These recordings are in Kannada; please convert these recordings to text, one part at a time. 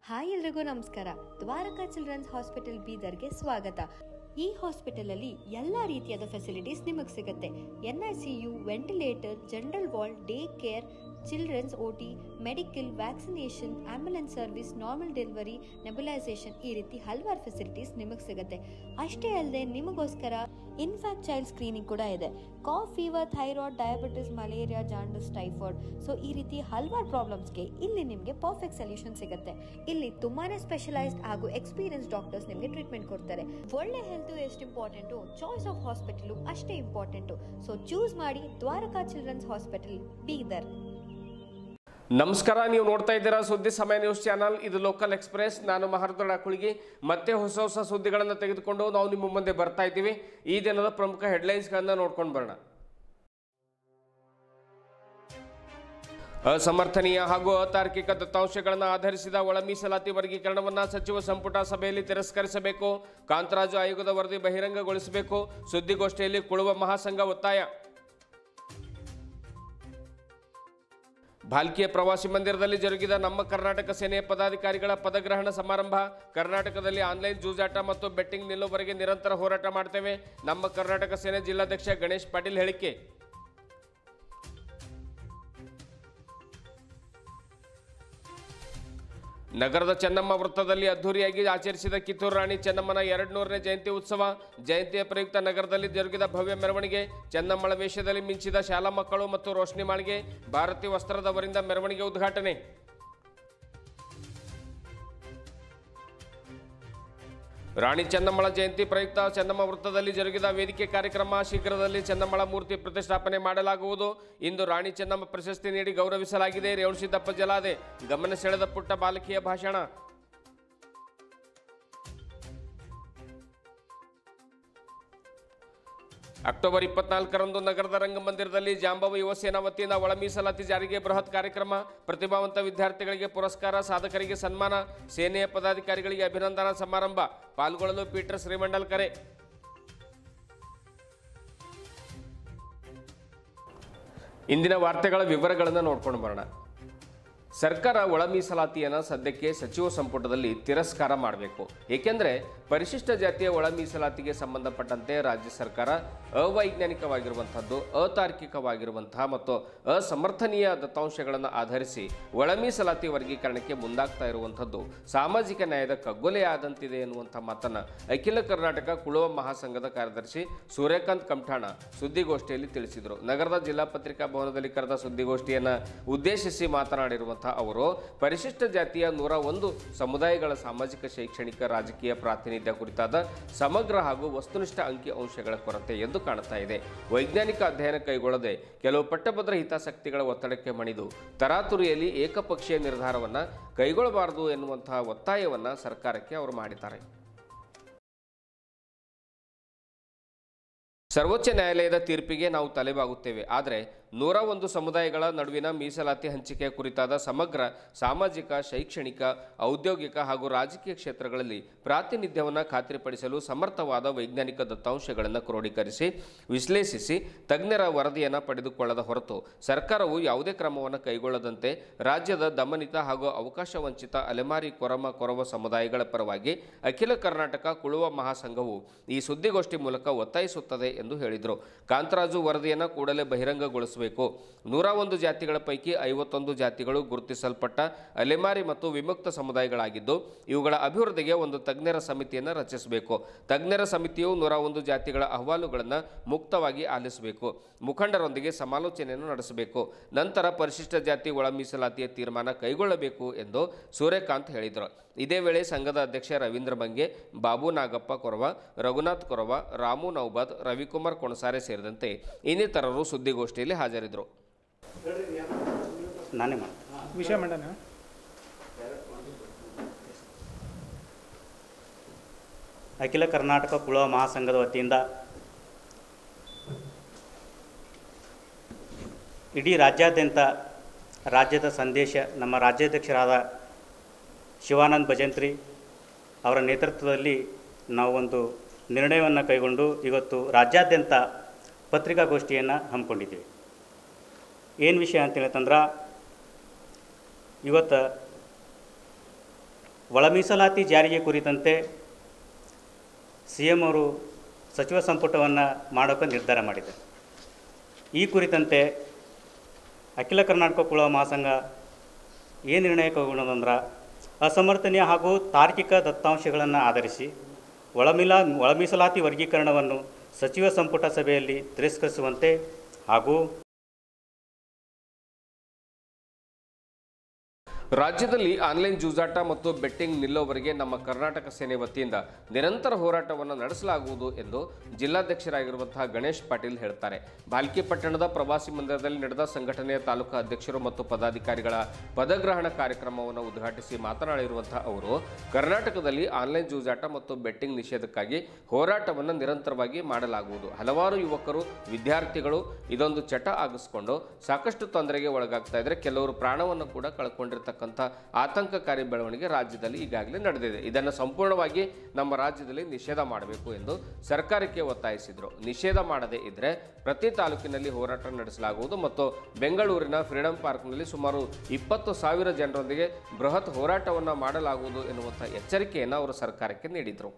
ಹಾಯ್ ಎಲ್ರಿಗೂ ನಮಸ್ಕಾರ. ದ್ವಾರಕಾ ಚಿಲ್ಡ್ರನ್ಸ್ ಹಾಸ್ಪಿಟಲ್ ಬೀದರ್ಗೆ ಸ್ವಾಗತ. ಈ ಹಾಸ್ಪಿಟಲ್ ಅಲ್ಲಿ ಎಲ್ಲ ರೀತಿಯಾದ ಫೆಸಿಲಿಟೀಸ್ ನಿಮಗೆ ಸಿಗುತ್ತೆ. NICU, ventilator, general ward, day care, children's OT, medical, vaccination, ambulance service, normal delivery, nebulisation, ಈ ರೀತಿ ಹಲವಾರು ಫೆಸಿಲಿಟೀಸ್ ನಿಮಗೆ ಸಿಗುತ್ತೆ. ಅಷ್ಟೇ ಅಲ್ಲದೆ ನಿಮಗೋಸ್ಕರ ಇನ್ಫ್ಯಾಕ್ಟ್ ಚೈಲ್ಡ್ ಸ್ಕ್ರೀನಿಂಗ್ ಕೂಡ ಇದೆ. Cough, fever, thyroid, diabetes, malaria, jaundice, typhoid, so ಈ ರೀತಿ ಹಲವಾರು ಪ್ರಾಬ್ಲಮ್ಸ್ಗೆ ಇಲ್ಲಿ ನಿಮಗೆ ಪರ್ಫೆಕ್ಟ್ ಸೊಲ್ಯೂಷನ್ ಸಿಗುತ್ತೆ. ಇಲ್ಲಿ ತುಂಬಾನೇ ಸ್ಪೆಷಲೈಸ್ಡ್ ಹಾಗೂ ಎಕ್ಸ್ಪೀರಿಯನ್ಸ್ ಡಾಕ್ಟರ್ಸ್ ನಿಮಗೆ ಟ್ರೀಟ್ಮೆಂಟ್ ಕೊಡ್ತಾರೆ. ಒಳ್ಳೆ ಹೆಲ್ತ್ ಎಷ್ಟು ಇಂಪಾರ್ಟೆಂಟು, ಚಾಯ್ಸ್ ಆಫ್ ಹಾಸ್ಪಿಟಲ್ ಅಷ್ಟೇ ಇಂಪಾರ್ಟೆಂಟು. ಸೊ ಚೂಸ್ ಮಾಡಿ ದ್ವಾರಕಾ ಚಿಲ್ಡ್ರನ್ಸ್ ಹಾಸ್ಪಿಟಲ್ ಬೀದರ್. ನಮಸ್ಕಾರ, ನೀವು ನೋಡ್ತಾ ಇದ್ದೀರಾ ಸುದ್ದಿ ಸಮಯ ನ್ಯೂಸ್ ಚಾನಲ್. ಇದು ಲೋಕಲ್ ಎಕ್ಸ್ಪ್ರೆಸ್. ನಾನು ಮಹರ್ದೊಳ ಕುಳಿಗಿ. ಮತ್ತೆ ಹೊಸ ಸುದ್ದಿಗಳನ್ನು ತೆಗೆದುಕೊಂಡು ನಾವು ನಿಮ್ಮ ಮುಂದೆ ಬರ್ತಾ ಇದ್ದೀವಿ. ಈ ದಿನದ ಪ್ರಮುಖ ಹೆಡ್ಲೈನ್ಸ್ಗಳನ್ನು ನೋಡ್ಕೊಂಡು ಬರೋಣ. ಅಸಮರ್ಥನೀಯ ಹಾಗೂ ಅತಾರ್ಕಿಕ ದತ್ತಾಂಶಗಳನ್ನು ಆಧರಿಸಿದ ಒಳ ಮೀಸಲಾತಿ ವರ್ಗೀಕರಣವನ್ನು ಸಚಿವ ಸಂಪುಟ ಸಭೆಯಲ್ಲಿ ತಿರಸ್ಕರಿಸಬೇಕು. ಕಾಂತರಾಜು ಆಯೋಗದ ವರದಿ ಬಹಿರಂಗಗೊಳಿಸಬೇಕು. ಸುದ್ದಿಗೋಷ್ಠಿಯಲ್ಲಿ ಕುಳುವ ಮಹಾಸಂಘ ಒತ್ತಾಯ. ಭಾಲ್ಕಿಯ ಪ್ರವಾಸಿ ಮಂದಿರದಲ್ಲಿ ಜರುಗಿದ ನಮ್ಮ ಕರ್ನಾಟಕ ಸೇನೆಯ ಪದಾಧಿಕಾರಿಗಳ ಪದಗ್ರಹಣ ಸಮಾರಂಭ. ಕರ್ನಾಟಕದಲ್ಲಿ ಆನ್ಲೈನ್ ಜೂಜಾಟ ಮತ್ತು ಬೆಟ್ಟಿಂಗ್ ನಿಲ್ಲುವವರೆಗೆ ನಿರಂತರ ಹೋರಾಟ ಮಾಡ್ತೇವೆ. ನಮ್ಮ ಕರ್ನಾಟಕ ಸೇನೆ ಜಿಲ್ಲಾಧ್ಯಕ್ಷ ಗಣೇಶ್ ಪಾಟೀಲ್ ಹೇಳಿಕೆ. ನಗರದ ಚೆನ್ನಮ್ಮ ವೃತ್ತದಲ್ಲಿ ಅದ್ದೂರಿಯಾಗಿ ಆಚರಿಸಿದ ಕಿತ್ತೂರು ರಾಣಿ ಚೆನ್ನಮ್ಮನ 200ನೇ ಜಯಂತಿ ಉತ್ಸವ. ಜಯಂತಿಯ ಪ್ರಯುಕ್ತ ನಗರದಲ್ಲಿ ಜರುಗಿದ ಭವ್ಯ ಮೆರವಣಿಗೆ. ಚೆನ್ನಮ್ಮಳ ವೇಷದಲ್ಲಿ ಮಿಂಚಿದ ಶಾಲಾ ಮಕ್ಕಳು ಮತ್ತು ರೋಶನಿ ಮಾಳಿಗೆ. ಭಾರತೀಯ ವಸ್ತ್ರದವರಿಂದ ಮೆರವಣಿಗೆ ಉದ್ಘಾಟನೆ. ರಾಣಿ ಚೆನ್ನಮ್ಮಳ ಜಯಂತಿ ಪ್ರಯುಕ್ತ ಚೆನ್ನಮ್ಮ ವೃತ್ತದಲ್ಲಿ ಜರುಗಿದ ವೇದಿಕೆ ಕಾರ್ಯಕ್ರಮ. ಶೀಘ್ರದಲ್ಲಿ ಚೆನ್ನಮ್ಮಳ ಮೂರ್ತಿ ಪ್ರತಿಷ್ಠಾಪನೆ ಮಾಡಲಾಗುವುದು. ಇಂದು ರಾಣಿ ಚೆನ್ನಮ್ಮ ಪ್ರಶಸ್ತಿ ನೀಡಿ ಗೌರವಿಸಲಾಗಿದೆ. ರೇವಣಸಿದ್ದಪ್ಪ ಜಲಾದೆ ಗಮನ ಸೆಳೆದ ಪುಟ್ಟ ಬಾಲಕಿಯ ಭಾಷಣ. ಅಕ್ಟೋಬರ್ 24ರಂದು ನಗರದ ರಂಗಮಂದಿರದಲ್ಲಿ ಜಾಂಬವ ಯುವ ಸೇನಾ ವತಿಯಿಂದ ಒಳ ಮೀಸಲಾತಿ ಜಾರಿಗೆ ಬೃಹತ್ ಕಾರ್ಯಕ್ರಮ. ಪ್ರತಿಭಾವಂತ ವಿದ್ಯಾರ್ಥಿಗಳಿಗೆ ಪುರಸ್ಕಾರ, ಸಾಧಕರಿಗೆ ಸನ್ಮಾನ, ಸೇನೆಯ ಪದಾಧಿಕಾರಿಗಳಿಗೆ ಅಭಿನಂದನಾ ಸಮಾರಂಭ. ಪಾಲ್ಗೊಳ್ಳಲು ಪೀಟರ್ ಶ್ರೀಮಂಡಲ್ ಕರೆ. ಇಂದಿನ ವಾರ್ತೆಗಳ ವಿವರಗಳನ್ನು ನೋಡ್ಕೊಂಡು ಬರೋಣ. ಸರ್ಕಾರ ಒಳ ಮೀಸಲಾತಿಯನ್ನು ಸದ್ಯಕ್ಕೆ ಸಚಿವ ಸಂಪುಟದಲ್ಲಿ ತಿರಸ್ಕಾರ ಮಾಡಬೇಕು. ಏಕೆಂದರೆ ಪರಿಶಿಷ್ಟ ಜಾತಿಯ ಒಳ ಮೀಸಲಾತಿಗೆ ಸಂಬಂಧಪಟ್ಟಂತೆ ರಾಜ್ಯ ಸರ್ಕಾರ ಅವೈಜ್ಞಾನಿಕವಾಗಿರುವಂಥದ್ದು, ಅತಾರ್ಕಿಕವಾಗಿರುವಂತಹ ಮತ್ತು ಅಸಮರ್ಥನೀಯ ದತ್ತಾಂಶಗಳನ್ನು ಆಧರಿಸಿ ಒಳ ಮೀಸಲಾತಿ ವರ್ಗೀಕರಣಕ್ಕೆ ಮುಂದಾಗ್ತಾ ಇರುವಂಥದ್ದು ಸಾಮಾಜಿಕ ನ್ಯಾಯದ ಕಗ್ಗೊಲೆಯಾದಂತಿದೆ ಎನ್ನುವಂಥ ಮಾತನ್ನು ಅಖಿಲ ಕರ್ನಾಟಕ ಕುಳುವ ಮಹಾಸಂಘದ ಕಾರ್ಯದರ್ಶಿ ಸೂರ್ಯಕಾಂತ್ ಕಮಠಾಣ ಸುದ್ದಿಗೋಷ್ಠಿಯಲ್ಲಿ ತಿಳಿಸಿದರು. ನಗರದ ಜಿಲ್ಲಾ ಪತ್ರಿಕಾ ಭವನದಲ್ಲಿ ಕರೆದ ಸುದ್ದಿಗೋಷ್ಠಿಯನ್ನು ಉದ್ದೇಶಿಸಿ ಮಾತನಾಡಿರುವಂಥ ಅವರು ಪರಿಶಿಷ್ಟ ಜಾತಿಯ 101 ಸಮುದಾಯಗಳ ಸಾಮಾಜಿಕ, ಶೈಕ್ಷಣಿಕ, ರಾಜಕೀಯ ಪ್ರಾತಿನಿಧ್ಯ ಕುರಿತಾದ ಸಮಗ್ರ ಹಾಗೂ ವಸ್ತುನಿಷ್ಠ ಅಂಕಿ ಅಂಶಗಳ ಕೊರತೆ ಎದ್ದು ಕಾಣುತ್ತಾ ಇದೆ. ವೈಜ್ಞಾನಿಕ ಅಧ್ಯಯನ ಕೈಗೊಳ್ಳದೆ ಕೆಲವು ಪಟ್ಟಭದ್ರ ಹಿತಾಸಕ್ತಿಗಳ ಒತ್ತಡಕ್ಕೆ ಮಣಿದು ತರಾತುರಿಯಲ್ಲಿ ಏಕಪಕ್ಷೀಯ ನಿರ್ಧಾರವನ್ನು ಕೈಗೊಳ್ಳಬಾರದು ಎನ್ನುವಂತಹ ಒತ್ತಾಯವನ್ನು ಸರ್ಕಾರಕ್ಕೆ ಅವರು ಮಾಡಿದ್ದಾರೆ. ಸರ್ವೋಚ್ಚ ನ್ಯಾಯಾಲಯದ ತೀರ್ಪಿಗೆ ನಾವು ತಲೆಬಾಗುತ್ತೇವೆ. ಆದರೆ 101 ಸಮುದಾಯಗಳ ನಡುವಿನ ಮೀಸಲಾತಿ ಹಂಚಿಕೆಯ ಕುರಿತಾದ ಸಮಗ್ರ ಸಾಮಾಜಿಕ, ಶೈಕ್ಷಣಿಕ, ಔದ್ಯೋಗಿಕ ಹಾಗೂ ರಾಜಕೀಯ ಕ್ಷೇತ್ರಗಳಲ್ಲಿ ಪ್ರಾತಿನಿಧ್ಯವನ್ನು ಖಾತ್ರಿಪಡಿಸಲು ಸಮರ್ಥವಾದ ವೈಜ್ಞಾನಿಕ ದತ್ತಾಂಶಗಳನ್ನು ಕ್ರೋಢೀಕರಿಸಿ ವಿಶ್ಲೇಷಿಸಿ ತಜ್ಞರ ವರದಿಯನ್ನು ಪಡೆದುಕೊಳ್ಳದ ಹೊರತು ಸರ್ಕಾರವು ಯಾವುದೇ ಕ್ರಮವನ್ನು ಕೈಗೊಳ್ಳದಂತೆ ರಾಜ್ಯದ ದಮನಿತ ಹಾಗೂ ಅವಕಾಶ ವಂಚಿತ ಅಲೆಮಾರಿ, ಕೊರವ ಸಮುದಾಯಗಳ ಪರವಾಗಿ ಅಖಿಲ ಕರ್ನಾಟಕ ಕುಳುವ ಮಹಾಸಂಘವು ಈ ಸುದ್ದಿಗೋಷ್ಠಿ ಮೂಲಕ ಒತ್ತಾಯಿಸುತ್ತದೆ ಎಂದು ಹೇಳಿದರು. ಕಾಂತರಾಜು ವರದಿಯನ್ನು ಕೂಡಲೇ ಬಹಿರಂಗಗೊಳಿಸಬೇಕು. 101 ಜಾತಿಗಳ ಪೈಕಿ 51 ಜಾತಿಗಳು ಗುರುತಿಸಲ್ಪಟ್ಟ ಅಲೆಮಾರಿ ಮತ್ತು ವಿಮುಕ್ತ ಸಮುದಾಯಗಳಾಗಿದ್ದು ಇವುಗಳ ಅಭಿವೃದ್ಧಿಗೆ ಒಂದು ತಜ್ಞರ ಸಮಿತಿಯನ್ನು ರಚಿಸಬೇಕು. ತಜ್ಞರ ಸಮಿತಿಯು 101 ಜಾತಿಗಳ ಅಹವಾಲುಗಳನ್ನು ಮುಕ್ತವಾಗಿ ಆಲಿಸಬೇಕು. ಮುಖಂಡರೊಂದಿಗೆ ಸಮಾಲೋಚನೆಯನ್ನು ನಡೆಸಬೇಕು. ನಂತರ ಪರಿಶಿಷ್ಟ ಜಾತಿ ಒಳ ಮೀಸಲಾತಿಯ ತೀರ್ಮಾನ ಕೈಗೊಳ್ಳಬೇಕು ಎಂದು ಸೂರ್ಯಕಾಂತ್ ಹೇಳಿದರು. ಇದೇ ವೇಳೆ ಸಂಘದ ಅಧ್ಯಕ್ಷ ರವೀಂದ್ರ ಬಂಗೆ, ಬಾಬು ನಾಗಪ್ಪ ಕೊರವ, ರಘುನಾಥ್ ಕೊರವ, ರಾಮು ನೌಬಾದ್, ರವಿಕುಮಾರ್ ಕೊಣಸಾರೆ ಸೇರಿದಂತೆ ಇನ್ನಿತರರು ಸುದ್ದಿಗೋಷ್ಠಿಯಲ್ಲಿ ಹಾಜರಿದ್ದರು. ಅಖಿಲ ಕರ್ನಾಟಕ ಕುಳುವ ಮಹಾಸಂಘದ ವತಿಯಿಂದ ಇಡೀ ರಾಜ್ಯಾದ್ಯಂತ ರಾಜ್ಯದ ಸಂದೇಶ ನಮ್ಮ ರಾಜ್ಯಾಧ್ಯಕ್ಷರಾದ ಶಿವಾನಂದ್ ಭಜಂತ್ರಿ ಅವರ ನೇತೃತ್ವದಲ್ಲಿ ನಾವು ಒಂದು ನಿರ್ಣಯವನ್ನು ಕೈಗೊಂಡು ಇವತ್ತು ರಾಜ್ಯಾದ್ಯಂತ ಪತ್ರಿಕಾಗೋಷ್ಠಿಯನ್ನು ಹಮ್ಮಿಕೊಂಡಿದ್ದೀವಿ. ಏನು ವಿಷಯ ಅಂತ ಹೇಳ್ತಂದ್ರೆ ಇವತ್ತು ಒಳ ಮೀಸಲಾತಿ ಜಾರಿಗೆ ಕುರಿತಂತೆ ಸಿ ಎಂ ಅವರು ಸಚಿವ ಸಂಪುಟವನ್ನು ಮಾಡೋಕ್ಕೆ ನಿರ್ಧಾರ ಮಾಡಿದೆ. ಈ ಕುರಿತಂತೆ ಅಖಿಲ ಕರ್ನಾಟಕ ಕುಳ ಮಹಾಸಂಘ ಏನು ನಿರ್ಣಯ ಕೈಗೊಂಡದಂದ್ರೆ, ಅಸಮರ್ಥನೀಯ ಹಾಗೂ ತಾರ್ಕಿಕ ದತ್ತಾಂಶಗಳನ್ನು ಆಧರಿಸಿ ಒಳ ಮೀಸಲಾತಿ ವರ್ಗೀಕರಣವನ್ನು ಸಚಿವ ಸಂಪುಟ ಸಭೆಯಲ್ಲಿ ತಿರಸ್ಕರಿಸುವಂತೆ ಹಾಗೂ ರಾಜ್ಯದಲ್ಲಿ ಆನ್ಲೈನ್ ಜೂಜಾಟ ಮತ್ತು ಬೆಟ್ಟಿಂಗ್ ನಿಲ್ಲೋವರೆಗೆ ನಮ್ಮ ಕರ್ನಾಟಕ ಸೇನೆ ವತಿಯಿಂದ ನಿರಂತರ ಹೋರಾಟವನ್ನು ನಡೆಸಲಾಗುವುದು ಎಂದು ಜಿಲ್ಲಾಧ್ಯಕ್ಷರಾಗಿರುವಂತಹ ಗಣೇಶ್ ಪಾಟೀಲ್ ಹೇಳ್ತಾರೆ. ಭಾಲ್ಕಿ ಪಟ್ಟಣದ ಪ್ರವಾಸಿ ಮಂದಿರದಲ್ಲಿ ನಡೆದ ಸಂಘಟನೆಯ ತಾಲೂಕು ಅಧ್ಯಕ್ಷರು ಮತ್ತು ಪದಾಧಿಕಾರಿಗಳ ಪದಗ್ರಹಣ ಕಾರ್ಯಕ್ರಮವನ್ನು ಉದ್ಘಾಟಿಸಿ ಮಾತನಾಡಿರುವಂತಹ ಅವರು, ಕರ್ನಾಟಕದಲ್ಲಿ ಆನ್ಲೈನ್ ಜೂಜಾಟ ಮತ್ತು ಬೆಟ್ಟಿಂಗ್ ನಿಷೇಧಕ್ಕಾಗಿ ಹೋರಾಟವನ್ನು ನಿರಂತರವಾಗಿ ಮಾಡಲಾಗುವುದು. ಹಲವಾರು ಯುವಕರು, ವಿದ್ಯಾರ್ಥಿಗಳು ಇದೊಂದು ಚಟ ಆಗಿಸಿಕೊಂಡು ಸಾಕಷ್ಟು ತೊಂದರೆಗೆ ಒಳಗಾಗ್ತಾ ಇದ್ದಾರೆ. ಕೆಲವರು ಪ್ರಾಣವನ್ನು ಕೂಡ ಕಳ್ಕೊಂಡಿರ್ತಕ್ಕಂಥ ಆತಂಕಕಾರಿ ಬೆಳವಣಿಗೆ ರಾಜ್ಯದಲ್ಲಿ ಈಗಾಗಲೇ ನಡೆದಿದೆ. ಇದನ್ನು ಸಂಪೂರ್ಣವಾಗಿ ನಮ್ಮ ರಾಜ್ಯದಲ್ಲಿ ನಿಷೇಧ ಮಾಡಬೇಕು ಎಂದು ಸರ್ಕಾರಕ್ಕೆ ಒತ್ತಾಯಿಸಿದರು. ನಿಷೇಧ ಮಾಡದೇ ಇದ್ದರೆ ಪ್ರತಿ ತಾಲೂಕಿನಲ್ಲಿ ಹೋರಾಟ ನಡೆಸಲಾಗುವುದು ಮತ್ತು ಬೆಂಗಳೂರಿನ ಫ್ರೀಡಂ ಪಾರ್ಕ್ನಲ್ಲಿ ಸುಮಾರು 20,000 ಜನರೊಂದಿಗೆ ಬೃಹತ್ ಹೋರಾಟವನ್ನು ಮಾಡಲಾಗುವುದು ಎನ್ನುವಂಥ ಎಚ್ಚರಿಕೆಯನ್ನು ಅವರು ಸರ್ಕಾರಕ್ಕೆ ನೀಡಿದರು.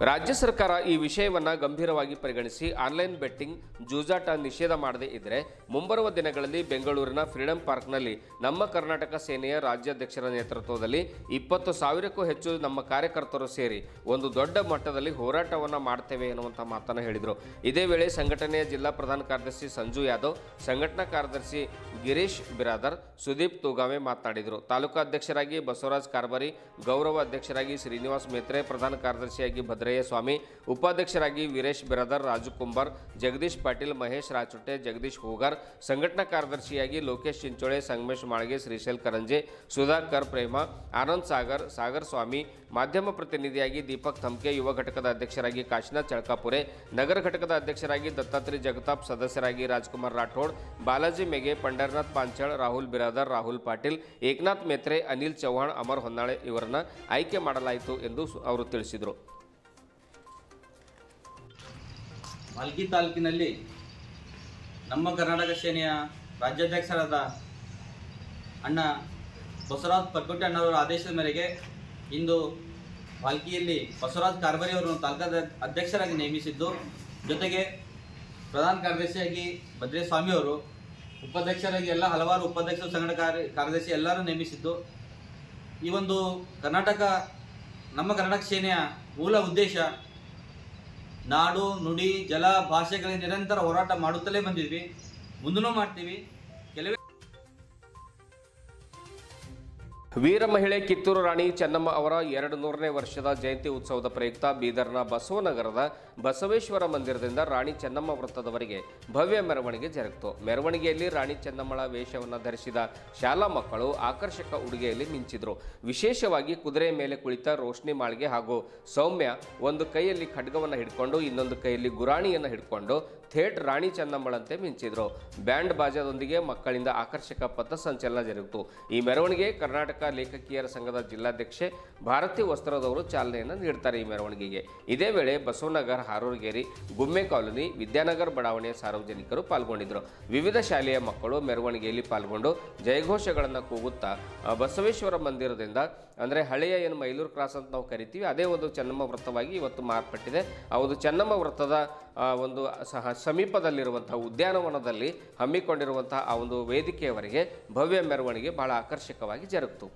ರಾಜ್ಯ ಸರ್ಕಾರ ಈ ವಿಷಯವನ್ನು ಗಂಭೀರವಾಗಿ ಪರಿಗಣಿಸಿ ಆನ್ಲೈನ್ ಬೆಟ್ಟಿಂಗ್ ಜೂಜಾಟ ನಿಷೇಧ ಮಾಡದೇ ಇದ್ದರೆ ಮುಂಬರುವ ದಿನಗಳಲ್ಲಿ ಬೆಂಗಳೂರಿನ ಫ್ರೀಡಂ ಪಾರ್ಕ್ನಲ್ಲಿ ನಮ್ಮ ಕರ್ನಾಟಕ ಸೇನೆಯ ರಾಜ್ಯಾಧ್ಯಕ್ಷರ ನೇತೃತ್ವದಲ್ಲಿ 20,000ಕ್ಕೂ ಹೆಚ್ಚು ನಮ್ಮ ಕಾರ್ಯಕರ್ತರು ಸೇರಿ ಒಂದು ದೊಡ್ಡ ಮಟ್ಟದಲ್ಲಿ ಹೋರಾಟವನ್ನು ಮಾಡ್ತೇವೆ ಎನ್ನುವಂಥ ಮಾತನ್ನು ಹೇಳಿದರು. ಇದೇ ವೇಳೆ ಸಂಘಟನೆಯ ಜಿಲ್ಲಾ ಪ್ರಧಾನ ಕಾರ್ಯದರ್ಶಿ ಸಂಜು ಯಾದವ್, ಸಂಘಟನಾ ಕಾರ್ಯದರ್ಶಿ ಗಿರೀಶ್ ಬಿರಾದರ್, ಸುದೀಪ್ ತೂಗಾವೆ ಮಾತನಾಡಿದರು. ತಾಲೂಕಾ ಅಧ್ಯಕ್ಷರಾಗಿ ಬಸವರಾಜ್ ಕಾರ್ಬಾರಿ, ಗೌರವ ಅಧ್ಯಕ್ಷರಾಗಿ ಶ್ರೀನಿವಾಸ್ ಮೇತ್ರೆ, ಪ್ರಧಾನ ಕಾರ್ಯದರ್ಶಿಯಾಗಿ ಭದ್ರಯ್ಯ ಸ್ವಾಮಿ, ಉಪಾಧ್ಯಕ್ಷರಾಗಿ ವೀರೇಶ್ ಬಿರಾದರ್, ರಾಜು ಕುಂಬಾರ್, ಜಗದೀಶ್ ಪಾಟೀಲ್, ಮಹೇಶ್ ರಾಚುಟೆ, ಜಗದೀಶ್ ಹೂಗಾರ್, ಸಂಘಟನಾ ಕಾರ್ಯದರ್ಶಿಯಾಗಿ ಲೋಕೇಶ್ ಚಿಂಚೋಳೆ, ಸಂಗಮೇಶ್ ಮಾಳ್ಗೆ, ಶ್ರೀಶೈಲ್ ಕರಂಜೆ, ಸುಧಾಕರ್ ಪ್ರೇಮ, ಆನಂದ್ ಸಾಗರ್ ಸ್ವಾಮಿ, ಮಾಧ್ಯಮ ಪ್ರತಿನಿಧಿಯಾಗಿ ದೀಪಕ್ ಥಮ್ಕೆ, ಯುವ ಘಟಕದ ಅಧ್ಯಕ್ಷರಾಗಿ ಕಾಶಿನಾಥ್ ಚಳಕಾಪುರೆ, ನಗರ ಘಟಕದ ಅಧ್ಯಕ್ಷರಾಗಿ ದತ್ತಾತ್ರಿ ಜಗತಾಪ್, ಸದಸ್ಯರಾಗಿ ರಾಜ್ಕುಮಾರ್ ರಾಠೋಡ್, ಬಾಲಾಜಿ ಮೆಗೆ, ಪಂಡರ್ನಾಥ್ ಪಾಂಚಾಳ್, ರಾಹುಲ್ ಬಿರಾದರ್, ರಾಹುಲ್ ಪಾಟೀಲ್, ಏಕನಾಥ್ ಮೇತ್ರೆ, ಅನಿಲ್ ಚೌಹಾಣ್, ಅಮರ್ ಹೊನ್ನಾಳೆ ಇವರನ್ನು ಆಯ್ಕೆ ಮಾಡಲಾಯಿತು ಎಂದು ಅವರು ತಿಳಿಸಿದರು. ಭಾಲ್ಕಿ ತಾಲೂಕಿನಲ್ಲಿ ನಮ್ಮ ಕರ್ನಾಟಕ ಸೇನೆಯ ರಾಜ್ಯಾಧ್ಯಕ್ಷರಾದ ಅಣ್ಣ ಬಸವರಾಜ್ ಪರ್ಕೋಟೆ ಅಣ್ಣವರ ಆದೇಶದ ಮೇರೆಗೆ ಇಂದು ಭಾಲ್ಕಿಯಲ್ಲಿ ಬಸವರಾಜ್ ಕಾರ್ಬಾರಿ ಅವರನ್ನು ತಾಲೂಕಾ ಅಧ್ಯಕ್ಷರಾಗಿ ನೇಮಿಸಿದ್ದು, ಜೊತೆಗೆ ಪ್ರಧಾನ ಕಾರ್ಯದರ್ಶಿಯಾಗಿ ಭದ್ರಯ್ಯ ಸ್ವಾಮಿ ಅವರು, ಉಪಾಧ್ಯಕ್ಷರಾಗಿ ಹಲವಾರು ಉಪಾಧ್ಯಕ್ಷರು, ಸಂಘಟನಾ ಕಾರ್ಯದರ್ಶಿ ಎಲ್ಲರೂ ನೇಮಿಸಿದ್ದು, ಈ ಒಂದು ನಮ್ಮ ಕರ್ನಾಟಕ ಸೇನೆಯ ಮೂಲ ಉದ್ದೇಶ ನಾಡು, ನುಡಿ, ಜಲ, ಭಾಷೆಗಳಿಗೆ ನಿರಂತರ ಹೋರಾಟ ಮಾಡುತ್ತಲೇ ಬಂದಿದ್ವಿ, ಮುಂದೂ ಮಾಡ್ತೀವಿ. ವೀರ ಮಹಿಳೆ ಕಿತ್ತೂರು ರಾಣಿ ಚೆನ್ನಮ್ಮ ಅವರ 200ನೇ ವರ್ಷದ ಜಯಂತಿ ಉತ್ಸವದ ಪ್ರಯುಕ್ತ ಬೀದರ್ನ ಬಸವನಗರದ ಬಸವೇಶ್ವರ ಮಂದಿರದಿಂದ ರಾಣಿ ಚೆನ್ನಮ್ಮ ವೃತ್ತದವರೆಗೆ ಭವ್ಯ ಮೆರವಣಿಗೆ ಜರುಗಿತು. ಮೆರವಣಿಗೆಯಲ್ಲಿ ರಾಣಿ ಚೆನ್ನಮ್ಮಳ ವೇಷವನ್ನು ಧರಿಸಿದ ಶಾಲಾ ಮಕ್ಕಳು ಆಕರ್ಷಕ ಉಡುಗೆಯಲ್ಲಿ ಮಿಂಚಿದ್ರು. ವಿಶೇಷವಾಗಿ ಕುದುರೆ ಮೇಲೆ ಕುಳಿತ ರೋಶ್ನಿ ಮಾಳ್ಗೆ ಹಾಗೂ ಸೌಮ್ಯ ಒಂದು ಕೈಯಲ್ಲಿ ಖಡ್ಗವನ್ನು ಹಿಡ್ಕೊಂಡು ಇನ್ನೊಂದು ಕೈಯಲ್ಲಿ ಗುರಾಣಿಯನ್ನು ಹಿಡ್ಕೊಂಡು ಥೇಟ್ ರಾಣಿ ಚೆನ್ನಮ್ಮಳಂತೆ ಮಿಂಚಿದ್ರು. ಬ್ಯಾಂಡ್ ಬಾಜಾದೊಂದಿಗೆ ಮಕ್ಕಳಿಂದ ಆಕರ್ಷಕ ಪಥಸಂಚಲನ ಜರುಗಿತು. ಈ ಮೆರವಣಿಗೆ ಕರ್ನಾಟಕ ಲೇಖಕಿಯರ ಸಂಘದ ಜಿಲ್ಲಾಧ್ಯಕ್ಷೆ ಭಾರತಿ ವಸ್ತ್ರದವರು ಚಾಲನೆಯನ್ನು ನೀಡ್ತಾರೆ. ಈ ಮೆರವಣಿಗೆಗೆ ಇದೇ ವೇಳೆ ಬಸವನಗರ, ಹಾರೂರ್ಗೇರಿ, ಗುಮ್ಮೆ ಕಾಲೋನಿ, ವಿದ್ಯಾನಗರ ಬಡಾವಣೆಯ ಸಾರ್ವಜನಿಕರು ಪಾಲ್ಗೊಂಡಿದ್ದರು. ವಿವಿಧ ಶಾಲೆಯ ಮಕ್ಕಳು ಮೆರವಣಿಗೆಯಲ್ಲಿ ಪಾಲ್ಗೊಂಡು ಜಯಘೋಷಗಳನ್ನು ಕೂಗುತ್ತಾ ಬಸವೇಶ್ವರ ಮಂದಿರದಿಂದ, ಅಂದರೆ ಹಳೆಯ ಏನು ಮೈಲೂರು ಕ್ರಾಸ್ ಅಂತ ನಾವು ಕರಿತೀವಿ, ಅದೇ ಒಂದು ಚೆನ್ನಮ್ಮ ವೃತ್ತವಾಗಿ ಇವತ್ತು ಮಾರ್ಪಟ್ಟಿದೆ. ಆ ಒಂದು ಚೆನ್ನಮ್ಮ ವೃತ್ತದ ಒಂದು ಸಮೀಪದಲ್ಲಿರುವಂತಹ ಉದ್ಯಾನವನದಲ್ಲಿ ಹಮ್ಮಿಕೊಂಡಿರುವಂತಹ ಆ ಒಂದು ವೇದಿಕೆಯವರೆಗೆ ಭವ್ಯ ಮೆರವಣಿಗೆ ಬಹಳ ಆಕರ್ಷಕವಾಗಿ ಜರುಗಿತು.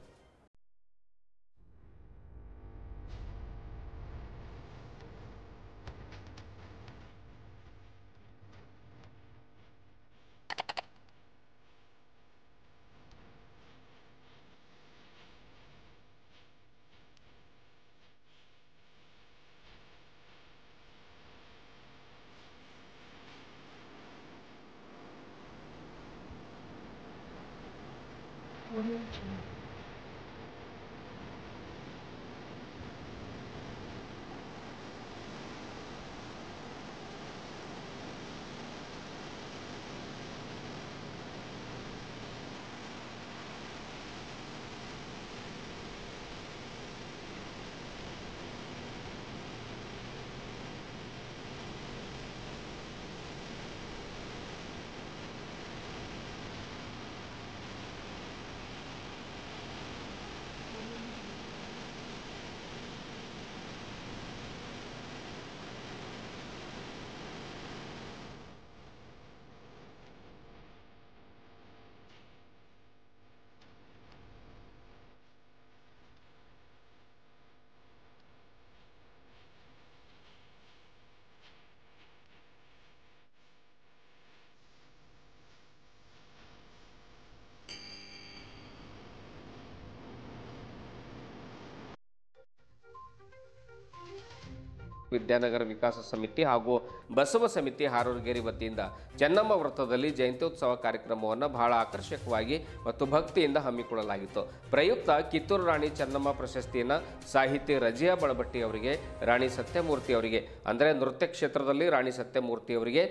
ವಿದ್ಯಾನಗರ ವಿಕಾಸ ಸಮಿತಿ ಹಾಗೂ ಬಸವ ಸಮಿತಿ ಹಾರೂರಗೇರಿ ವತಿಯಿಂದ ಚೆನ್ನಮ್ಮ ವೃತ್ತದಲ್ಲಿ ಜಯಂತ್ಯೋತ್ಸವ ಕಾರ್ಯಕ್ರಮವನ್ನು ಬಹಳ ಆಕರ್ಷಕವಾಗಿ ಮತ್ತು ಭಕ್ತಿಯಿಂದ ಹಮ್ಮಿಕೊಳ್ಳಲಾಗಿತ್ತು. ಪ್ರಯುಕ್ತ ಕಿತ್ತೂರು ರಾಣಿ ಚೆನ್ನಮ್ಮ ಪ್ರಶಸ್ತಿಯನ್ನು ಸಾಹಿತಿ ರಜಿಯಾ ಬಳಬಟ್ಟಿ ಅವರಿಗೆ, ರಾಣಿ ಸತ್ಯಮೂರ್ತಿ ಅವರಿಗೆ, ಅಂದರೆ ನೃತ್ಯ ಕ್ಷೇತ್ರದಲ್ಲಿ ರಾಣಿ ಸತ್ಯಮೂರ್ತಿ ಅವರಿಗೆ,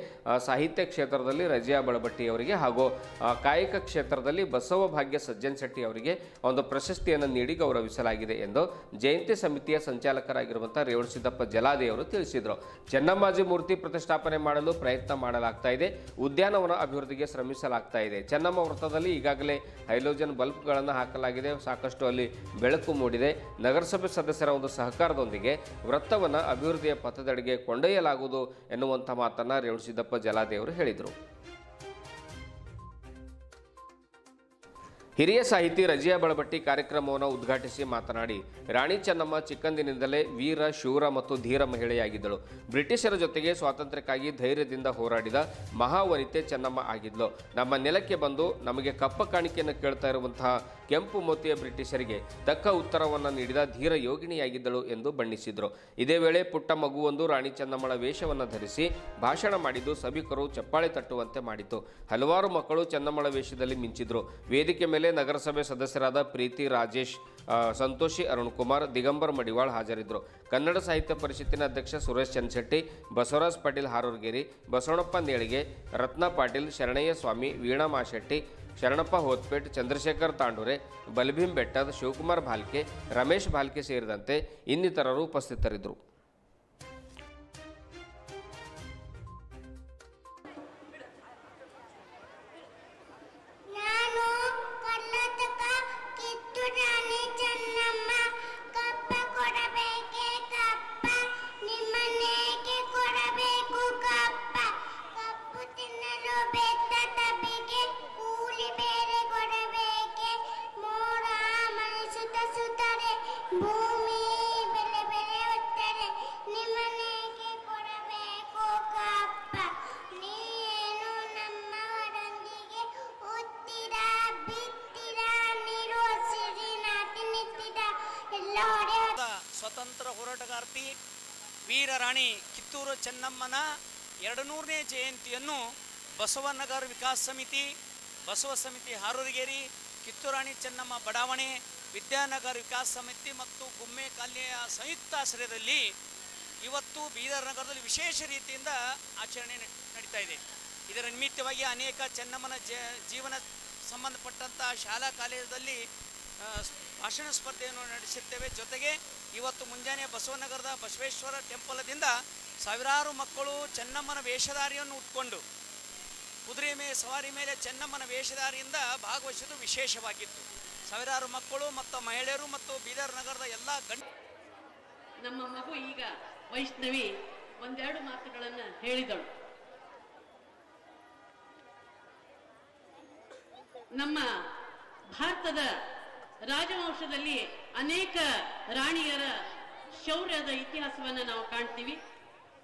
ಸಾಹಿತ್ಯ ಕ್ಷೇತ್ರದಲ್ಲಿ ರಜಿಯಾ ಬಳಬಟ್ಟಿ ಅವರಿಗೆ ಹಾಗೂ ಕಾಯಕ ಕ್ಷೇತ್ರದಲ್ಲಿ ಬಸವ ಭಾಗ್ಯ ಸಜ್ಜನ್ ಶೆಟ್ಟಿ ಅವರಿಗೆ ಒಂದು ಪ್ರಶಸ್ತಿಯನ್ನು ನೀಡಿ ಗೌರವಿಸಲಾಗಿದೆ ಎಂದು ಜಯಂತಿ ಸಮಿತಿಯ ಸಂಚಾಲಕರಾಗಿರುವಂಥ ರೇವಣಸಿದ್ದಪ್ಪ ಜಲಾದಿ ಅವರು ತಿಳಿಸಿದರು. ಚೆನ್ನಮ್ಮಾಜಿ ಮೂರ್ತಿ ಪ್ರತಿಷ್ಠಾಪನೆ ಮಾಡಲು ಪ್ರಯತ್ನ ಮಾಡಲಾಗ್ತಾ ಇದೆ. ಉದ್ಯಾನವನ ಅಭಿವೃದ್ಧಿಗೆ ಶ್ರಮಿಸಲಾಗ್ತಾ ಇದೆ. ಚೆನ್ನಮ್ಮ ವೃತ್ತದಲ್ಲಿ ಈಗಾಗಲೇ ಹೈಲೋಜನ್ ಬಲ್ಬ್ಗಳನ್ನು ಹಾಕಲಾಗಿದೆ. ಸಾಕಷ್ಟು ಅಲ್ಲಿ ಬೆಳಕು ಮೂಡಿದೆ. ನಗರಸಭೆ ಸದಸ್ಯರ ಒಂದು ಸಹಕಾರದೊಂದಿಗೆ ವೃತ್ತವನ್ನು ಅಭಿವೃದ್ಧಿಯ ಪಥದೆಡೆಗೆ ಕೊಂಡೊಯ್ಯಲಾಗುವುದು ಎನ್ನುವಂಥ ಮಾತನ್ನು ರೇವಣಸಿದ್ದಪ್ಪ ಜಲಾದಿ ಅವರು ಹೇಳಿದರು. ಹಿರಿಯ ಸಾಹಿತಿ ರಜಿಯಾ ಬಳಬಟ್ಟಿ ಕಾರ್ಯಕ್ರಮವನ್ನು ಉದ್ಘಾಟಿಸಿ ಮಾತನಾಡಿ, ರಾಣಿ ಚೆನ್ನಮ್ಮ ಚಿಕ್ಕಂದಿನಿಂದಲೇ ವೀರ, ಶೂರ ಮತ್ತು ಧೀರ ಮಹಿಳೆಯಾಗಿದ್ದಳು. ಬ್ರಿಟಿಷರ ಜೊತೆಗೆ ಸ್ವಾತಂತ್ರ್ಯಕ್ಕಾಗಿ ಧೈರ್ಯದಿಂದ ಹೋರಾಡಿದ ಮಹಾವನಿತೆ ಚೆನ್ನಮ್ಮ ಆಗಿದ್ಲು. ನಮ್ಮ ನೆಲಕ್ಕೆ ಬಂದು ನಮಗೆ ಕಪ್ಪ ಕಾಣಿಕೆಯನ್ನು ಕೇಳ್ತಾ ಇರುವಂತಹ ಕೆಂಪು ಮೋತಿಯ ಬ್ರಿಟಿಷರಿಗೆ ತಕ್ಕ ಉತ್ತರವನ್ನು ನೀಡಿದ ಧೀರ ಯೋಗಿನಿಯಾಗಿದ್ದಳು ಎಂದು ಬಣ್ಣಿಸಿದರು. ಇದೇ ವೇಳೆ ಪುಟ್ಟ ಮಗುವೊಂದು ರಾಣಿ ಚೆನ್ನಮ್ಮಳ ವೇಷವನ್ನು ಧರಿಸಿ ಭಾಷಣ ಮಾಡಿದ್ದು ಸಭಿಕರು ಚಪ್ಪಾಳೆ ತಟ್ಟುವಂತೆ ಮಾಡಿತು. ಹಲವಾರು ಮಕ್ಕಳು ಚೆನ್ನಮ್ಮಳ ವೇಷದಲ್ಲಿ ಮಿಂಚಿದ್ರು. ವೇದಿಕೆ ಮೇಲೆ ನಗರಸಭೆ ಸದಸ್ಯರಾದ ಪ್ರೀತಿ ರಾಜೇಶ್, ಸಂತೋಷಿ ಅರುಣ್ ಕುಮಾರ್, ದಿಗಂಬರ್ ಮಡಿವಾಳ್ ಹಾಜರಿದ್ದರು. ಕನ್ನಡ ಸಾಹಿತ್ಯ ಪರಿಷತ್ತಿನ ಅಧ್ಯಕ್ಷ ಸುರೇಶ್ ಚಂದ್ರಶೆಟ್ಟಿ, ಬಸವರಾಜ್ ಪಾಟೀಲ್ ಹಾರೂರಗೇರಿ, ಬಸವಣ್ಣಪ್ಪ ನೇಳಿಗೆ, ರತ್ನ ಪಾಟೀಲ್, ಶರಣಯ್ಯ ಸ್ವಾಮಿ, ವೀಣಾ ಮಾಶೆಟ್ಟಿ, ಶರಣಪ್ಪ ಹೋತ್ಪೇಟ್, ಚಂದ್ರಶೇಖರ್ ತಾಂಡೂರೆ, ಬಲಭೀಮ್ ಬೆಟ್ಟದ್, ಶಿವಕುಮಾರ್ ಭಾಲ್ಕೆ, ರಮೇಶ್ ಭಾಲ್ಕೆ ಸೇರಿದಂತೆ ಇನ್ನಿತರರು ಉಪಸ್ಥಿತರಿದ್ದರು. ಸ್ವತಂತ್ರ ಹೋರಾಟಗಾರ್ತಿ ವೀರ ರಾಣಿ ಕಿತ್ತೂರು ಚೆನ್ನಮ್ಮನ 200ನೇ ಜಯಂತಿಯನ್ನು ಬಸವನಗರ ವಿಕಾಸ ಸಮಿತಿ, ಬಸವ ಸಮಿತಿ ಹಾರೂರಗೇರಿ, ಕಿತ್ತೂರು ರಾಣಿ ಚೆನ್ನಮ್ಮ ಬಡಾವಣೆ, ವಿದ್ಯಾನಗರ ವಿಕಾಸ ಸಮಿತಿ ಮತ್ತು ಗುಮ್ಮೆ ಕಾಲನಿಯ ಸಂಯುಕ್ತಾಶ್ರಯದಲ್ಲಿ ಇವತ್ತು ಬೀದರ್ ನಗರದಲ್ಲಿ ವಿಶೇಷ ರೀತಿಯಿಂದ ಆಚರಣೆ ನಡೀತಾ ಇದೆ. ಇದರ ನಿಮಿತ್ತವಾಗಿ ಅನೇಕ ಚೆನ್ನಮ್ಮನ ಜೀವನ ಸಂಬಂಧಪಟ್ಟಂಥ ಶಾಲಾ ಕಾಲೇಜಲ್ಲಿ ಭಾಷಣ ಸ್ಪರ್ಧೆಯನ್ನು ನಡೆಸುತ್ತೇವೆ. ಜೊತೆಗೆ ಇವತ್ತು ಮುಂಜಾನೆ ಬಸವನಗರದ ಬಸವೇಶ್ವರ ಟೆಂಪಲದಿಂದ ಸಾವಿರಾರು ಮಕ್ಕಳು ಚೆನ್ನಮ್ಮನ ವೇಷಧಾರಿಯನ್ನು ಉಟ್ಕೊಂಡು ಕುದುರೆ ಸವಾರಿ ಮೇಲೆ ಚೆನ್ನಮ್ಮನ ವೇಷಧಾರಿಯಿಂದ ಭಾಗವಹಿಸುವುದು ವಿಶೇಷವಾಗಿತ್ತು. ಸಾವಿರಾರು ಮಕ್ಕಳು ಮತ್ತು ಮಹಿಳೆಯರು ಮತ್ತು ಬೀದರ್ ನಗರದ ಎಲ್ಲ ನಮ್ಮ ಮಗು ಈಗ ವೈಷ್ಣವಿ ಒಂದೆರಡು ಮಾತುಗಳನ್ನು ಹೇಳಿದಳು. ನಮ್ಮ ಭಾರತದ ರಾಜವಂಶದಲ್ಲಿ ಅನೇಕ ರಾಣಿಯರ ಶೌರ್ಯದ ಇತಿಹಾಸವನ್ನು ನಾವು ಕಾಣ್ತೀವಿ.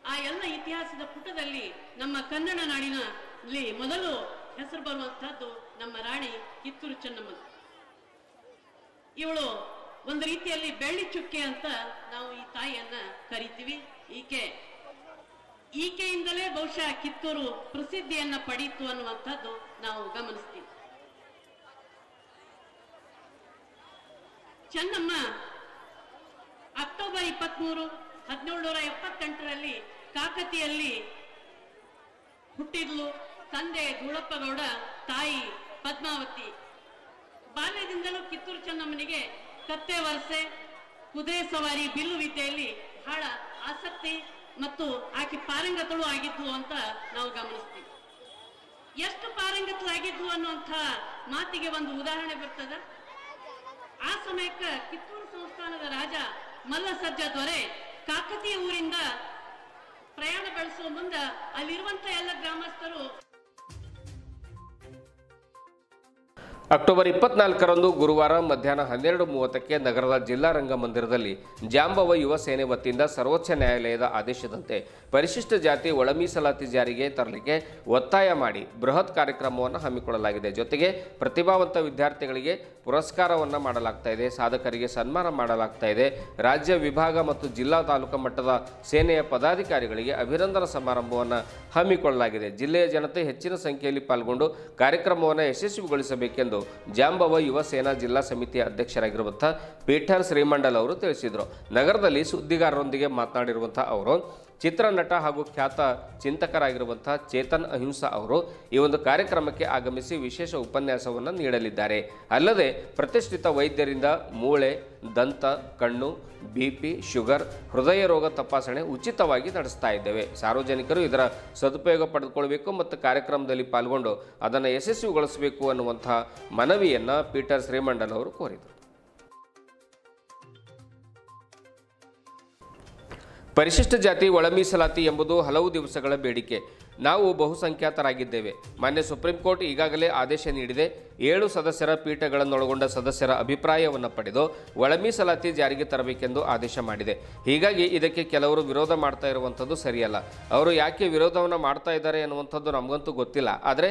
ಆ ಎಲ್ಲ ಇತಿಹಾಸದ ಪುಟದಲ್ಲಿ ನಮ್ಮ ಕನ್ನಡ ನಾಡಿನಲ್ಲಿ ಮೊದಲು ಹೆಸರು ಬರುವಂತಹದ್ದು ನಮ್ಮ ರಾಣಿ ಕಿತ್ತೂರು ಚೆನ್ನಮ್ಮ. ಇವಳು ಒಂದು ರೀತಿಯಲ್ಲಿ ಬೆಳ್ಳಿ ಚುಕ್ಕೆ ಅಂತ ನಾವು ಈ ತಾಯಿಯನ್ನ ಕರಿತೀವಿ. ಈಕೆಯಿಂದಲೇ ಬಹುಶಃ ಕಿತ್ತೂರು ಪ್ರಸಿದ್ಧಿಯನ್ನ ಪಡೀತು ಅನ್ನುವಂಥದ್ದು ನಾವು ಗಮನಿಸ್ತೀವಿ. ಚೆನ್ನಮ್ಮ ಅಕ್ಟೋಬರ್ 23, 1778ರಲ್ಲಿ ಕಾಕತಿಯಲ್ಲಿ ಹುಟ್ಟಿದ್ಲು. ತಂದೆ ಧೂಳಪ್ಪಗೌಡ, ತಾಯಿ ಪದ್ಮಾವತಿ. ಬಾಲ್ಯದಿಂದಲೂ ಕಿತ್ತೂರು ಚೆನ್ನಮ್ಮನಿಗೆ ಕತ್ತೆ ವರಸೆ, ಕುದುರೆ ಸವಾರಿ, ಬಿಲ್ಲು ವಿದ್ಯೆಯಲ್ಲಿ ಬಹಳ ಆಸಕ್ತಿ ಮತ್ತು ಆಕೆ ಪಾರಂಗತಳು ಆಗಿದ್ಲು ಅಂತ ನಾವು ಗಮನಿಸ್ತೀವಿ. ಎಷ್ಟು ಪಾರಂಗತಳಾಗಿದ್ಲು ಅನ್ನುವಂಥ ಮಾತಿಗೆ ಒಂದು ಉದಾಹರಣೆ ಬರ್ತದ. ಆ ಸಮಯಕ್ಕೆ ಕಿತ್ತೂರು ಸಂಸ್ಥಾನದ ರಾಜ ಮಲ್ಲಸಜ್ಜ ದೊರೆ ಕಾಕತಿಯ ಊರಿಂದ ಪ್ರಯಾಣ ಬೆಳೆಸುವ ಮುಂದೆ ಅಲ್ಲಿರುವಂತ ಎಲ್ಲ ಗ್ರಾಮಸ್ಥರು ಅಕ್ಟೋಬರ್ 24ರಂದು ಗುರುವಾರ ಮಧ್ಯಾಹ್ನ 12:30ಕ್ಕೆ ನಗರದ ಜಿಲ್ಲಾ ರಂಗಮಂದಿರದಲ್ಲಿ ಜಾಂಬವ ಯುವ ಸೇನೆ ವತಿಯಿಂದ ಸರ್ವೋಚ್ಚ ನ್ಯಾಯಾಲಯದ ಆದೇಶದಂತೆ ಪರಿಶಿಷ್ಟ ಜಾತಿ ಒಳ ಮೀಸಲಾತಿ ಜಾರಿಗೆ ತರಲಿಕ್ಕೆ ಒತ್ತಾಯ ಮಾಡಿ ಬೃಹತ್ ಕಾರ್ಯಕ್ರಮವನ್ನು ಹಮ್ಮಿಕೊಳ್ಳಲಾಗಿದೆ. ಜೊತೆಗೆ ಪ್ರತಿಭಾವಂತ ವಿದ್ಯಾರ್ಥಿಗಳಿಗೆ ಪುರಸ್ಕಾರವನ್ನು ಮಾಡಲಾಗ್ತಾ ಇದೆ, ಸಾಧಕರಿಗೆ ಸನ್ಮಾನ ಮಾಡಲಾಗ್ತಾ ಇದೆ. ರಾಜ್ಯ ವಿಭಾಗ ಮತ್ತು ಜಿಲ್ಲಾ ತಾಲೂಕು ಮಟ್ಟದ ಸೇನೆಯ ಪದಾಧಿಕಾರಿಗಳಿಗೆ ಅಭಿನಂದನಾ ಸಮಾರಂಭವನ್ನು ಹಮ್ಮಿಕೊಳ್ಳಲಾಗಿದೆ. ಜಿಲ್ಲೆಯ ಜನತೆ ಹೆಚ್ಚಿನ ಸಂಖ್ಯೆಯಲ್ಲಿ ಪಾಲ್ಗೊಂಡು ಕಾರ್ಯಕ್ರಮವನ್ನು ಯಶಸ್ವಿಗೊಳಿಸಬೇಕೆಂದು ಜಾಂಬವ ಯುವ ಸೇನಾ ಜಿಲ್ಲಾ ಸಮಿತಿಯ ಅಧ್ಯಕ್ಷರಾಗಿರುವಂತಹ ಪೀಠರ್ ಶ್ರೀಮಂಡಲ್ ಅವರು ತಿಳಿಸಿದರು. ನಗರದಲ್ಲಿ ಸುದ್ದಿಗಾರರೊಂದಿಗೆ ಮಾತನಾಡಿರುವಂತಹ ಅವರು ಚಿತ್ರನಟ ಹಾಗೂ ಖ್ಯಾತ ಚಿಂತಕರಾಗಿರುವಂತಹ ಚೇತನ್ ಅಹಿಂಸಾ ಅವರು ಈ ಒಂದು ಕಾರ್ಯಕ್ರಮಕ್ಕೆ ಆಗಮಿಸಿ ವಿಶೇಷ ಉಪನ್ಯಾಸವನ್ನು ನೀಡಲಿದ್ದಾರೆ. ಅಲ್ಲದೆ ಪ್ರತಿಷ್ಠಿತ ವೈದ್ಯರಿಂದ ಮೂಳೆ, ದಂತ, ಕಣ್ಣು, BP, ಶುಗರ್, ಹೃದಯ ರೋಗ ತಪಾಸಣೆ ಉಚಿತವಾಗಿ ನಡೆಸ್ತಾ ಇದ್ದೇವೆ. ಸಾರ್ವಜನಿಕರು ಇದರ ಸದುಪಯೋಗ ಪಡೆದುಕೊಳ್ಳಬೇಕು ಮತ್ತು ಕಾರ್ಯಕ್ರಮದಲ್ಲಿ ಪಾಲ್ಗೊಂಡು ಅದನ್ನು ಯಶಸ್ವಿಗೊಳಿಸಬೇಕು ಅನ್ನುವಂತಹ ಮನವಿಯನ್ನು ಪೀಟರ್ ಶ್ರೀಮಂಡಲ್ ಅವರು ಕೋರಿದರು. ಪರಿಶಿಷ್ಟ ಜಾತಿ ಒಳ ಮೀಸಲಾತಿ ಎಂಬುದು ಹಲವು ದಿವಸಗಳ ಬೇಡಿಕೆ. ನಾವು ಬಹುಸಂಖ್ಯಾತರಾಗಿದ್ದೇವೆ. ಮಾನ್ಯ ಸುಪ್ರೀಂ ಕೋರ್ಟ್ ಈಗಾಗಲೇ ಆದೇಶ ನೀಡಿದೆ. 7 ಸದಸ್ಯರ ಪೀಠಗಳನ್ನೊಳಗೊಂಡ ಸದಸ್ಯರ ಅಭಿಪ್ರಾಯವನ್ನು ಪಡೆದು ಒಳ ಮೀಸಲಾತಿ ಜಾರಿಗೆ ತರಬೇಕೆಂದು ಆದೇಶ ಮಾಡಿದೆ. ಹೀಗಾಗಿ ಇದಕ್ಕೆ ಕೆಲವರು ವಿರೋಧ ಮಾಡ್ತಾ ಇರುವಂಥದ್ದು ಸರಿಯಲ್ಲ. ಅವರು ಯಾಕೆ ವಿರೋಧವನ್ನು ಮಾಡ್ತಾ ಇದ್ದಾರೆ ಎನ್ನುವಂಥದ್ದು ನಮಗಂತೂ ಗೊತ್ತಿಲ್ಲ. ಆದರೆ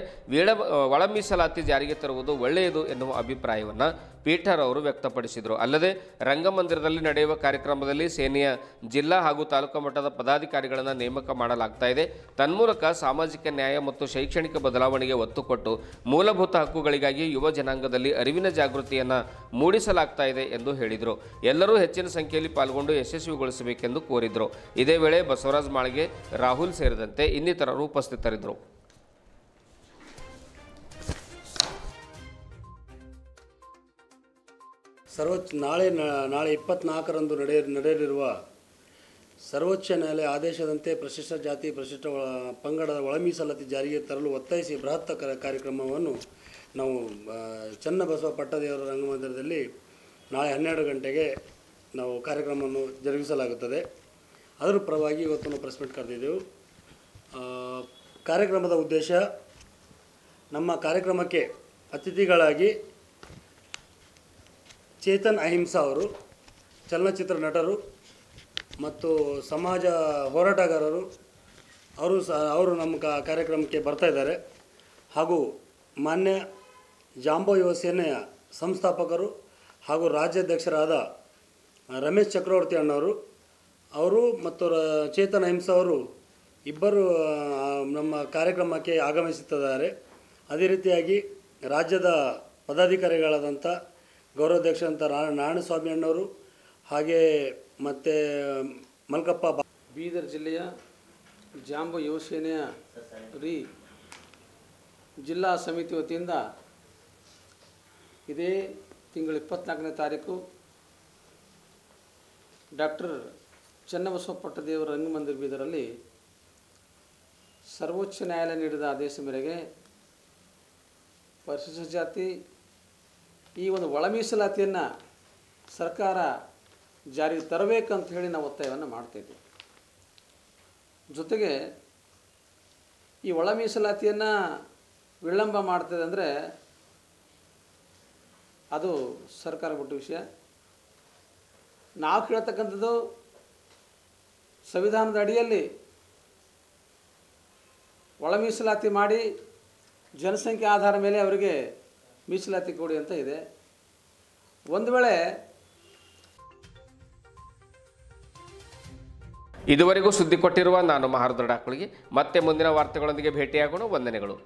ಒಳ ಮೀಸಲಾತಿ ಜಾರಿಗೆ ತರುವುದು ಒಳ್ಳೆಯದು ಎನ್ನುವ ಅಭಿಪ್ರಾಯವನ್ನು ಪೀಠರ್ ಅವರು ವ್ಯಕ್ತಪಡಿಸಿದರು. ಅಲ್ಲದೆ ರಂಗಮಂದಿರದಲ್ಲಿ ನಡೆಯುವ ಕಾರ್ಯಕ್ರಮದಲ್ಲಿ ಸೇನೆಯ ಜಿಲ್ಲಾ ಹಾಗೂ ತಾಲೂಕು ಮಟ್ಟದ ಪದಾಧಿಕಾರಿಗಳನ್ನು ನೇಮಕ ಮಾಡಲಾಗ್ತಾ ಇದೆ. ತನ್ಮೂಲಕ ಸಾಮಾಜಿಕ ನ್ಯಾಯ ಮತ್ತು ಶೈಕ್ಷಣಿಕ ಬದಲಾವಣೆಗೆ ಒತ್ತು ಕೊಟ್ಟು ಮೂಲಭೂತ ಹಕ್ಕುಗಳಿಗಾಗಿ ಯುವ ಜನಾಂಗದಲ್ಲಿ ಅರಿವಿನ ಜಾಗೃತಿಯನ್ನು ಮೂಡಿಸಲಾಗ್ತಾ ಇದೆ ಎಂದು ಹೇಳಿದರು. ಎಲ್ಲರೂ ಹೆಚ್ಚಿನ ಸಂಖ್ಯೆಯಲ್ಲಿ ಪಾಲ್ಗೊಂಡು ಯಶಸ್ವಿಗೊಳಿಸಬೇಕೆಂದು ಕೋರಿದರು. ಇದೇ ವೇಳೆ ಬಸವರಾಜ ಮಾಳ್ಗೆ, ರಾಹುಲ್ ಸೇರಿದಂತೆ ಇನ್ನಿತರರು ಉಪಸ್ಥಿತರಿದ್ದರು. ನಾಳೆ 24ರಂದು ನಡೆಯಲಿರುವ ಸರ್ವೋಚ್ಚ ನ್ಯಾಯಾಲಯ ಆದೇಶದಂತೆ ಪರಿಶಿಷ್ಟ ಜಾತಿ ಪರಿಶಿಷ್ಟ ಪಂಗಡದ ಒಳ ಮೀಸಲಾತಿ ಜಾರಿಗೆ ತರಲು ಒತ್ತಾಯಿಸಿ ಬೃಹತ್ ಕಾರ್ಯಕ್ರಮವನ್ನು ನಾವು ಚನ್ನಬಸವ ಪಟ್ಟದೇವರ ರಂಗಮಂದಿರದಲ್ಲಿ ನಾಳೆ 12 ಗಂಟೆಗೆ ನಾವು ಕಾರ್ಯಕ್ರಮವನ್ನು ಜರುಗಿಸಲಾಗುತ್ತದೆ. ಅದರ ಪರವಾಗಿ ಇವತ್ತು ನಾವು ಪ್ರೆಸ್ ಮೀಟ್ ಕರೆದಿದ್ದೆವು. ಕಾರ್ಯಕ್ರಮದ ಉದ್ದೇಶ, ನಮ್ಮ ಕಾರ್ಯಕ್ರಮಕ್ಕೆ ಅತಿಥಿಗಳಾಗಿ ಚೇತನ್ ಅಹಿಂಸಾ ಅವರು, ಚಲನಚಿತ್ರ ನಟರು ಮತ್ತು ಸಮಾಜ ಹೋರಾಟಗಾರರು, ಅವರು ನಮ್ಮ ಕಾರ್ಯಕ್ರಮಕ್ಕೆ ಬರ್ತಾ ಇದ್ದಾರೆ. ಹಾಗೂ ಮಾನ್ಯ ಜಾಂಬವ ಯುವ ಸೇನೆಯ ಸಂಸ್ಥಾಪಕರು ಹಾಗೂ ರಾಜ್ಯಾಧ್ಯಕ್ಷರಾದ ರಮೇಶ್ ಚಕ್ರವರ್ತಿ ಅವರು ಮತ್ತು ಚೇತನ್ ಅಹಿಂಸಾ ಅವರು ಇಬ್ಬರು ನಮ್ಮ ಕಾರ್ಯಕ್ರಮಕ್ಕೆ ಆಗಮಿಸುತ್ತಿದ್ದಾರೆ. ಅದೇ ರೀತಿಯಾಗಿ ರಾಜ್ಯದ ಪದಾಧಿಕಾರಿಗಳಾದಂಥ ಗೌರವಾಧ್ಯಕ್ಷರಂತ ನಾರಾಯಣಸ್ವಾಮಿ ಅಣ್ಣವರು, ಹಾಗೆ ಮತ್ತು ಮಲ್ಕಪ್ಪ ಬೀದರ್ ಜಿಲ್ಲೆಯ ಜಾಂಬವ ಯುವ ಸೇನೆಯ ಜಿಲ್ಲಾ ಸಮಿತಿ ವತಿಯಿಂದ ಇದೇ ತಿಂಗಳು 24ನೇ ತಾರೀಕು ಡಾಕ್ಟರ್ ಚನ್ನಬಸವ ಪಟ್ಟದೇವರ ರಂಗಮಂದಿರ ಬೀದರಲ್ಲಿ ಸರ್ವೋಚ್ಚ ನ್ಯಾಯಾಲಯ ನೀಡಿದ ಆದೇಶ ಮೇರೆಗೆ ಪರಿಶಿಷ್ಟ ಜಾತಿ ಈ ಒಂದು ಒಳ ಮೀಸಲಾತಿಯನ್ನು ಸರ್ಕಾರ ಜಾರಿಗೆ ತರಬೇಕಂತ ಹೇಳಿ ನಾವು ಒತ್ತಾಯವನ್ನು ಮಾಡ್ತಾಯಿದ್ದೀವಿ. ಜೊತೆಗೆ ಈ ಒಳ ಮೀಸಲಾತಿಯನ್ನು ವಿಳಂಬ ಮಾಡ್ತದೆ ಅಂದರೆ ಅದು ಸರ್ಕಾರ ಬಿಟ್ಟ ವಿಷಯ. ನಾವು ಕೇಳ್ತಕ್ಕಂಥದ್ದು ಸಂವಿಧಾನದ ಅಡಿಯಲ್ಲಿ ಒಳ ಮೀಸಲಾತಿ ಮಾಡಿ ಜನಸಂಖ್ಯೆ ಆಧಾರ ಮೇಲೆ ಅವರಿಗೆ ಮೀಸಲಾತಿ ಕೊಡಿ ಅಂತ ಇದೆ. ಒಂದು ವೇಳೆ ಇದುವರೆಗೂ ಸುದ್ದಿ ಕೊಟ್ಟಿರುವ ನಾನು ಮಹಾರುದ್ರ ಡಾಕುಳಿಗೆ ಮತ್ತೆ ಮುಂದಿನ ವಾರ್ತೆಗಳೊಂದಿಗೆ ಭೇಟಿಯಾಗೋಣ. ವಂದನೆಗಳು.